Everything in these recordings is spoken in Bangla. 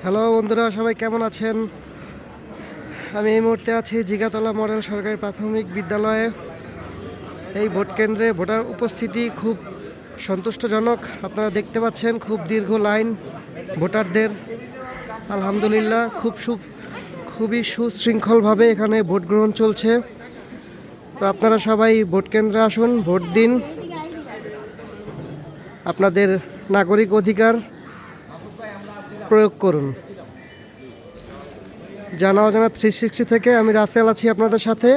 হ্যালো বন্ধুরা, সবাই কেমন আছেন? আমি এই মুহূর্তে আছি জিগাতলা মডেল সরকারি প্রাথমিক বিদ্যালয়ে। এই ভোট কেন্দ্রে ভোটার উপস্থিতি খুব সন্তুষ্টজনক। আপনারা দেখতে পাচ্ছেন খুব দীর্ঘ লাইন ভোটারদের। আলহামদুলিল্লাহ খুবই সুশৃঙ্খলভাবে এখানে ভোট গ্রহণ চলছে। তো আপনারা সবাই ভোট কেন্দ্রে আসুন, ভোট দিন, আপনাদের নাগরিক অধিকার প্রয়োগ করুন। জানা অজানা 360 থেকে আমি রাসেল আছি আপনাদের সাথে।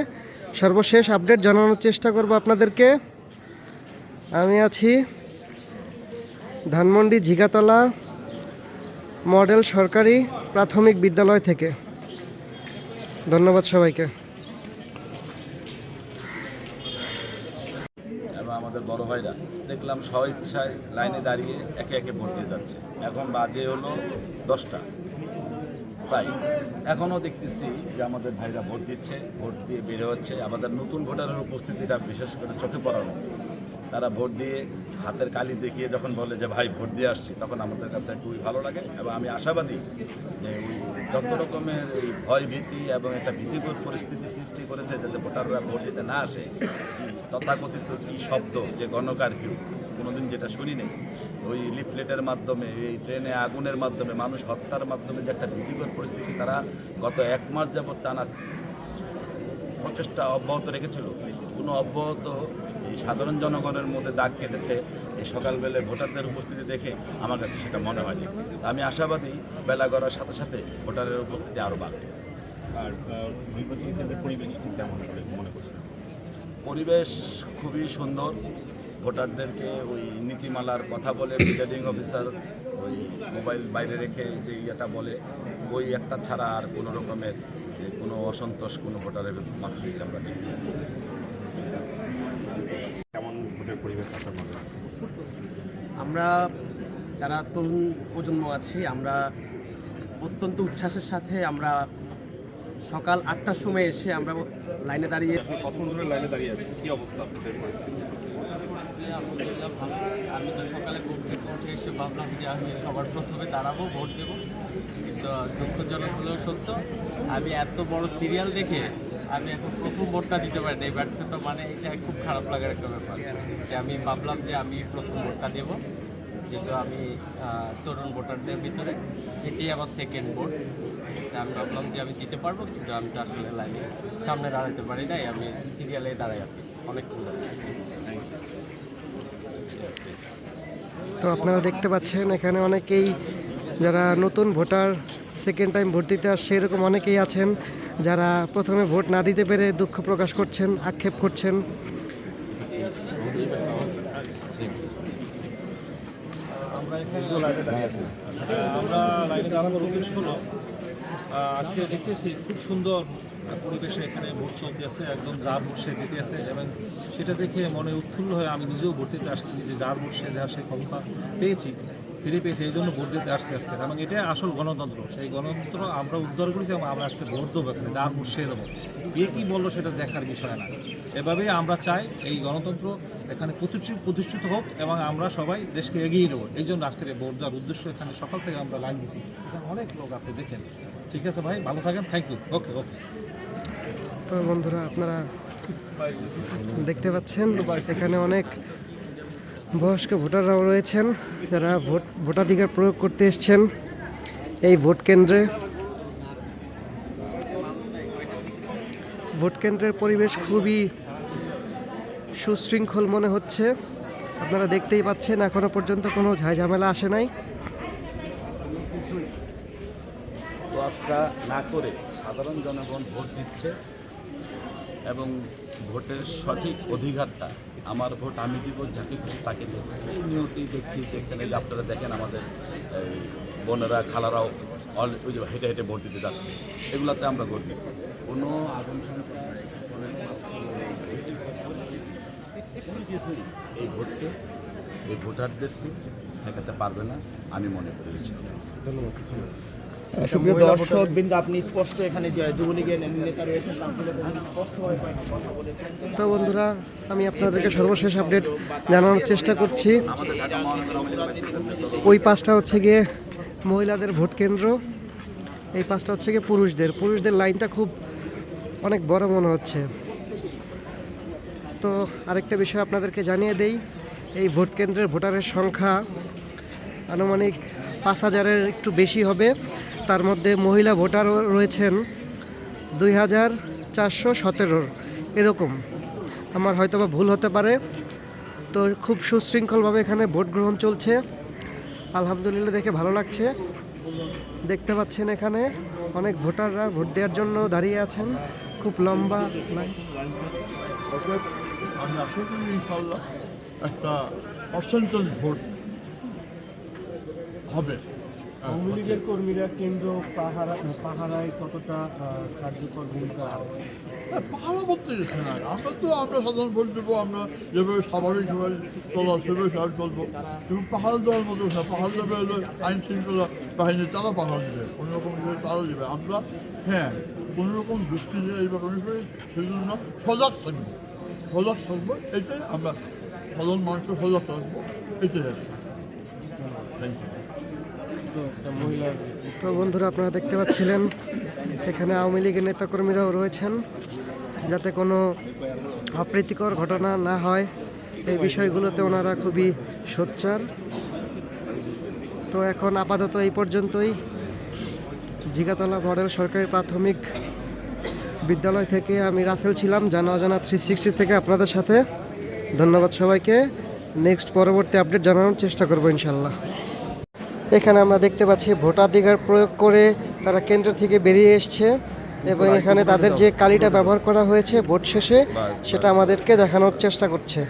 সর্বশেষ আপডেট জানানোর চেষ্টা করব আপনাদেরকে। আমি আছি ধানমন্ডি জিগাতলা মডেল সরকারি প্রাথমিক বিদ্যালয় থেকে। ধন্যবাদ সবাইকে। এবং আমাদের বড় ভাইরা দেখলাম স্বইচ্ছায় লাইনে দাঁড়িয়ে একে একে ভোট দিয়ে যাচ্ছে। এখন বাজে হলো 10টা প্রায়। এখনও দেখতেছি যে আমাদের ভাইরা ভোট দিচ্ছে, ভোট দিয়ে বের হচ্ছে। আমাদের নতুন ভোটারের উপস্থিতিটা বিশেষ করে চোখে পড়ানো। তারা ভোট দিয়ে হাতের কালি দেখিয়ে যখন বলে যে ভাই ভোট দিয়ে আসছি, তখন আমাদের কাছে খুবই ভালো লাগে। এবং আমি আশাবাদী যে এই যত রকমের এই ভয় ভীতি এবং একটা ভীতিকর পরিস্থিতি সৃষ্টি করেছে যাতে ভোটাররা ভোট দিতে না আসে, তথাকথিত কি শব্দ যে গণকারফিউ, কোনোদিন যেটা শুনি নেই, ওই লিফলেটের মাধ্যমে, এই ট্রেনে আগুনের মাধ্যমে, মানুষ হত্যার মাধ্যমে যে একটা ভীতিকর পরিস্থিতি তারা গত 1 মাস যাবৎ টানা প্রচেষ্টা অব্যাহত রেখেছিল, কোনো অব্যাহত এই সাধারণ জনগণের মধ্যে দাগ কেটেছে এই সকালবেলায় ভোটারদের উপস্থিতি দেখে আমার কাছে সেটা মনে হয়নি। আমি আশাবাদী বেলা গড়ার সাথে সাথে ভোটারের উপস্থিতি আরও বাড়বে। আর নির্বাচন কেন্দ্রের পরিবেশ কেমন মনে করছেন? পরিবেশ খুবই সুন্দর। ভোটারদেরকে ওই নীতিমালার কথা বলে প্রিজাইডিং অফিসার ওই মোবাইল বাইরে রেখে যে ইয়েটা বলে, ওই একটা ছাড়া আর কোনো রকমের যে কোনো অসন্তোষ কোনো ভোটারের মাধ্যমে আমরা দেখি। কেমন ভোটের পরিবেশ আপনার মনে হচ্ছে? আমরা যারা তরুণ প্রজন্ম আছি, আমরা অত্যন্ত উচ্ছ্বাসের সাথে আমরা সকাল 8টার সময় এসে আমরা লাইনে দাঁড়িয়ে। আপনি কতক্ষণ ধরে লাইনে দাঁড়িয়ে আছেন? কী অবস্থা ভোটের পরিস্থিতি? আলহামদুলিল্লাহ ভালো। আমি তো সকালে ঘুম থেকে উঠে এসে ভাবলাম যে আমি সবার প্রথমে দাঁড়াবো, ভোট দেবো, কিন্তু দুঃখজনক হলেও সত্য, আমি এত বড় সিরিয়াল দেখে আমি এখন প্রথম ভোটটা দিতে পারি না। এই ব্যর্থতা মানে এটা খুব খারাপ লাগার একটা ব্যাপার যে আমি ভাবলাম যে আমি প্রথম ভোটটা দেবো, যেহেতু আমি তরুণ ভোটারদের ভিতরে এটি আমার সেকেন্ড ভোট। আমি ভাবলাম যে আমি দিতে পারবো, কিন্তু আমি তো আসলে লাইনে সামনে দাঁড়াতে পারি নাই, আমি সিরিয়ালে দাঁড়াই আছি অনেকক্ষণ ধরে। তো আপনারা দেখতে পাচ্ছেন এখানে অনেকেই যারা নতুন ভোটার, সেকেন্ড টাইম ভোট দিতে আসছে, এরকম অনেকেই আছেন যারা প্রথমে ভোট না দিতে পেরে দুঃখ প্রকাশ করছেন, আক্ষেপ করছেন। আমরা লাইনে দাঁড়ানোর উদ্দেশ্য হলো আজকে দেখতেছি খুব সুন্দর পরিবেশে এখানে ভোট চলতে আছে, একদম যার ভোট সে দিতে আছে, এবং সেটা দেখে মনে উৎফুল্ল হয়ে আমি নিজেও ভোট দিতে আসছি যে যার ভোট সে দেওয়ার সেই ক্ষমতা ফিরে পেয়েছি, এই জন্য ভোট দিতে আসছি আজকে। এবং এটাই আসল গণতন্ত্র। সেই গণতন্ত্র আমরা উদ্ধার করেছি এবং আমরা আজকে ভোট দেবো এখানে, যার ভোট সে দেবো। কে কী বললো সেটা দেখার বিষয় না। এভাবেই আমরা চাই এই গণতন্ত্র এখানে প্রতিষ্ঠিত হোক এবং আমরা সবাই দেশকে এগিয়ে নেবো। এই জন্য আজকের এই ভোট দেওয়ার উদ্দেশ্য। এখানে সকাল থেকে আমরা লাইন দিচ্ছি, এখানে অনেক লোক আপনি দেখেন। ঠিক আছে ভাই, ভালো থাকেন, থ্যাংক ইউ। ওকে। তো বন্ধুরা, আপনারা দেখতে পাচ্ছেন এখানে অনেক বয়স্ক ভোটাররাও রয়েছেন যারা ভোটাধিকার প্রয়োগ করতে এসছেন এই ভোট কেন্দ্রে। ভোট কেন্দ্রের পরিবেশ খুবই সুশৃঙ্খল মনে হচ্ছে। আপনারা দেখতেই পাচ্ছেন এখনো পর্যন্ত কোনো ঝামেলা আসে নাই। তোয়াক্কা না করে সাধারণ জনগণ ভোট দিচ্ছে এবং ভোটের সঠিক অধিকারটা, আমার ভোট আমি দিব, যাকে খুশি তাকে দেব, এই নিয়মটি দেখছেন। এই যে আপনারা দেখেন আমাদের বোনেরা খালারাও ওই যে হেঁটে হেঁটে ভোট দিতে যাচ্ছে। এগুলাতে আমরা গর্বিত। কোনো আগুন এই ভোটকে, এই ভোটারদেরকে ঠেকাতে পারবে না আমি মনে করি। ধন্যবাদ। সুপ্রিয় দর্শক বৃন্দ, আপনি স্পষ্ট এখানে যুবলীগের নেতা রয়েছেন, স্পষ্টভাবে কথা বলেছেন। তো বন্ধুরা, আমি আপনাদেরকে সর্বশেষ আপডেট জানানোর চেষ্টা করছি। ওই পাশটা হচ্ছে গিয়ে মহিলাদের ভোট কেন্দ্র। এই পাশটা হচ্ছে কি পুরুষদের লাইনটা খুব অনেক বড় মনে হচ্ছে। তো আরেকটা বিষয় আপনাদেরকে জানিয়ে দেই, এই ভোট কেন্দ্রের ভোটারের সংখ্যা আনুমানিক 5,000-এর একটু বেশি হবে। তার মধ্যে মহিলা ভোটারও রয়েছেন 2,417 এরকম। আমার হয়তোবা ভুল হতে পারে। তো খুব সুশৃঙ্খলভাবে এখানে ভোট গ্রহণ চলছে, আলহামদুলিল্লাহ, দেখে ভালো লাগছে। দেখতে পাচ্ছেন এখানে অনেক ভোটাররা ভোট দেওয়ার জন্য দাঁড়িয়ে আছেন, খুব লম্বা লাইন। অতএব আমি আশা করি ইনশাল্লাহ একটা পার্সেন্টেজ ভোট হবে। আওয়ামী লীগের কর্মীরা কেন্দ্র পাহারায় কতটা কার্যকর ভূমিকা? পাহাড় বলতে গেছে না, আমরা সাধারণ ভোট দেবো, আমরা যেভাবে স্বাভাবিক সবাই চলা সেভাবে সবাই চলবো। কিন্তু পাহাড় দেওয়ার মতো না, পাহাড় দেবে হলো আইন শৃঙ্খলা বাহিনী, তারা পাহাড় দেবে, কোনো রকম তারা দেবে। আমরা হ্যাঁ কোনো রকম দুষ্কৃতি এই ব্যাপারে সেই জন্য সজাগ থাকবো, এটাই আমরা সাধারণ মানুষের সজাগ থাকবো, এটাই আছে। Thank you. তো বন্ধুরা, আপনারা দেখতে পাচ্ছিলেন এখানে আওয়ামী লীগের নেতাকর্মীরাও রয়েছেন, যাতে কোনো অপ্রীতিকর ঘটনা না হয় এই বিষয়গুলোতে ওনারা খুবই সোচ্চার। তো এখন আপাতত এই পর্যন্তই। জিগাতলা মডেল সরকারি প্রাথমিক বিদ্যালয় থেকে আমি রাসেল ছিলাম, জানা অজানা 360 থেকে আপনাদের সাথে। ধন্যবাদ সবাইকে। নেক্সট পরবর্তী আপডেট জানানোর চেষ্টা করবো ইনশাল্লাহ। এখানে আমরা দেখতে পাচ্ছি ভোটাধিকার প্রয়োগ করে তারা কেন্দ্র থেকে বেরিয়ে এসছে এবং এখানে তাদের যে কালিটা ব্যবহার করা হয়েছে ভোট শেষে, সেটা আমাদেরকে দেখানোর চেষ্টা করছে।